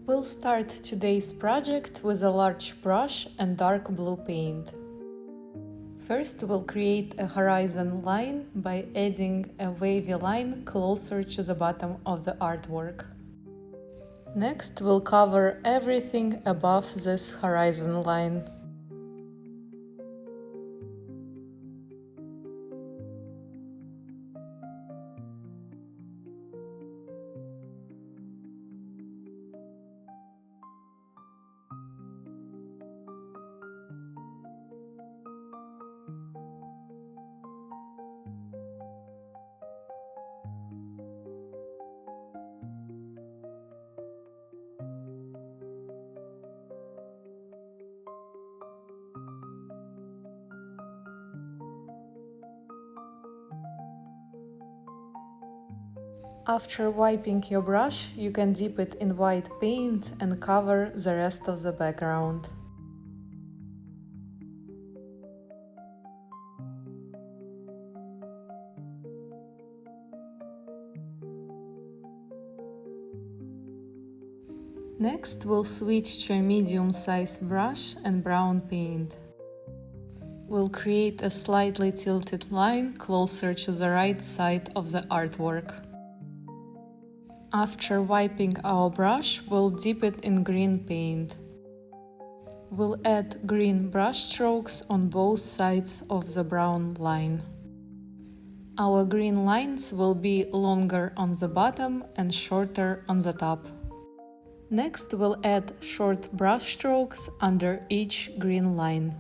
We'll start today's project with a large brush and dark blue paint. First, we'll create a horizon line by adding a wavy line closer to the bottom of the artwork. Next, we'll cover everything above this horizon line. After wiping your brush, you can dip it in white paint and cover the rest of the background. Next, we'll switch to a medium-sized brush and brown paint. We'll create a slightly tilted line closer to the right side of the artwork. After wiping our brush, we'll dip it in green paint. We'll add green brush strokes on both sides of the brown line. Our green lines will be longer on the bottom and shorter on the top. Next, we'll add short brush strokes under each green line.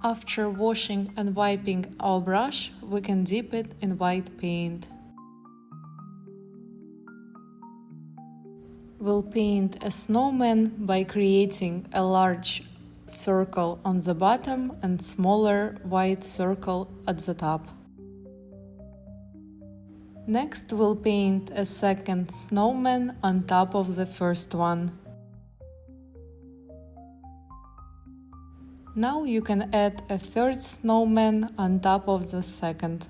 After washing and wiping our brush, we can dip it in white paint. We'll paint a snowman by creating a large circle on the bottom and smaller white circle at the top. Next, we'll paint a second snowman on top of the first one. Now you can add a third snowman on top of the second.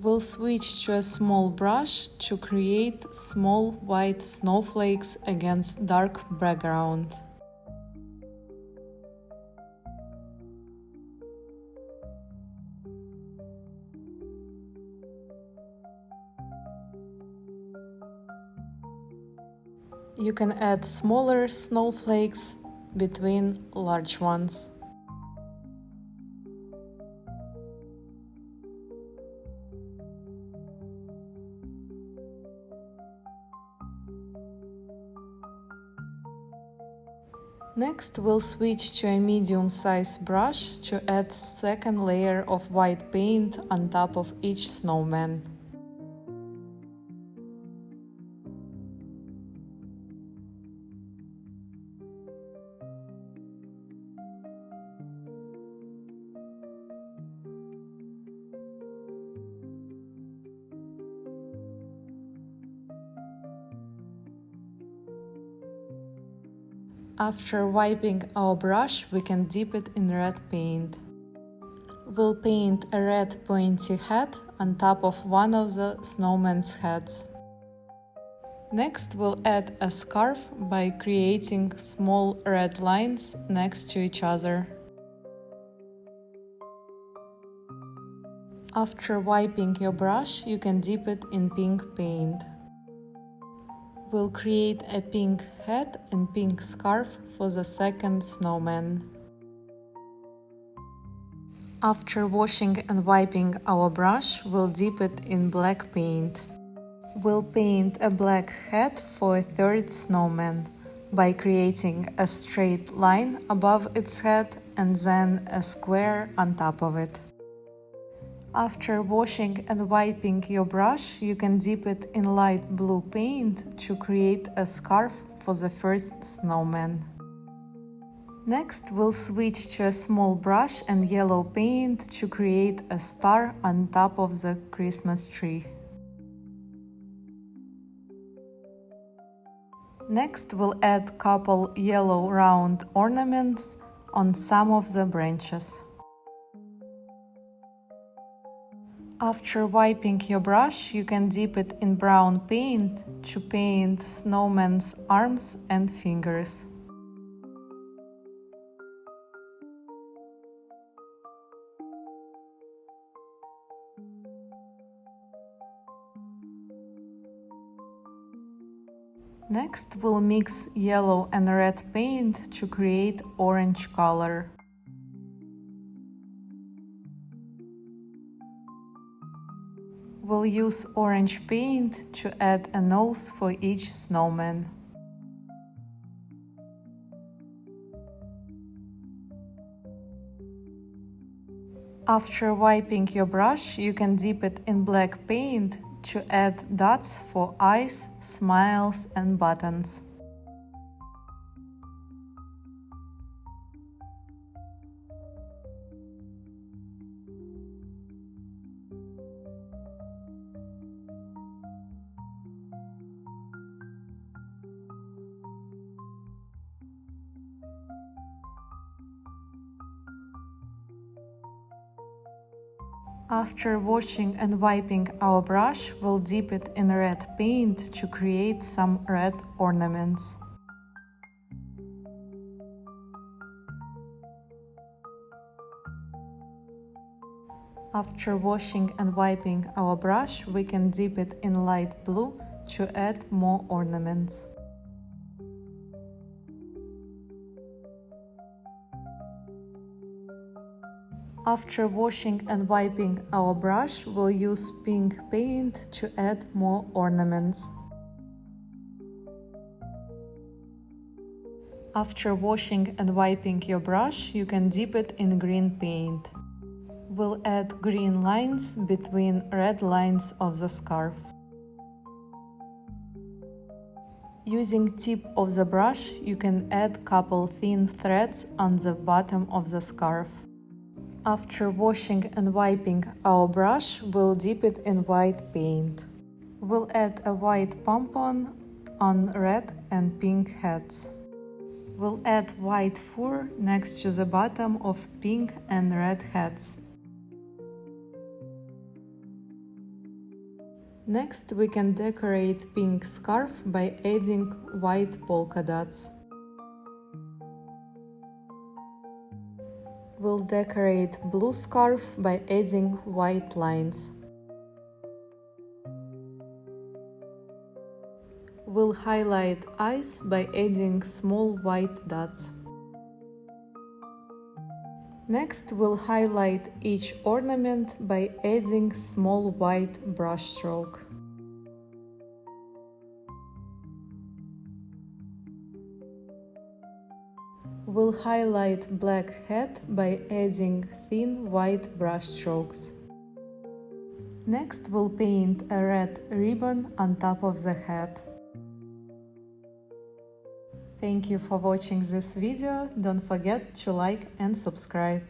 We'll switch to a small brush to create small white snowflakes against dark background. You can add smaller snowflakes between large ones. Next, we'll switch to a medium-sized brush to add second layer of white paint on top of each snowman. After wiping our brush, we can dip it in red paint. We'll paint a red pointy hat on top of one of the snowman's heads. Next, we'll add a scarf by creating small red lines next to each other. After wiping your brush, you can dip it in pink paint. We'll create a pink hat and pink scarf for the second snowman. After washing and wiping our brush, we'll dip it in black paint. We'll paint a black head for a third snowman by creating a straight line above its head and then a square on top of it. After washing and wiping your brush, you can dip it in light blue paint to create a scarf for the first snowman. Next, we'll switch to a small brush and yellow paint to create a star on top of the Christmas tree. Next, we'll add couple yellow round ornaments on some of the branches. After wiping your brush, you can dip it in brown paint to paint snowman's arms and fingers. Next, we'll mix yellow and red paint to create orange color. We'll use orange paint to add a nose for each snowman. After wiping your brush, you can dip it in black paint to add dots for eyes, smiles and buttons. After washing and wiping our brush, we'll dip it in red paint to create some red ornaments. After washing and wiping our brush, we can dip it in light blue to add more ornaments. After washing and wiping our brush, we'll use pink paint to add more ornaments. After washing and wiping your brush, you can dip it in green paint. We'll add green lines between red lines of the scarf. Using tip of the brush, you can add couple thin threads on the bottom of the scarf. After washing and wiping our brush, we'll dip it in white paint. We'll add a white pompon on red and pink heads. We'll add white fur next to the bottom of pink and red heads. Next, we can decorate pink scarf by adding white polka dots. We'll decorate blue scarf by adding white lines. We'll highlight eyes by adding small white dots. Next, we'll highlight each ornament by adding small white brush stroke. We'll highlight black head by adding thin white brush strokes. Next, we'll paint a red ribbon on top of the head. Thank you for watching this video. Don't forget to like and subscribe.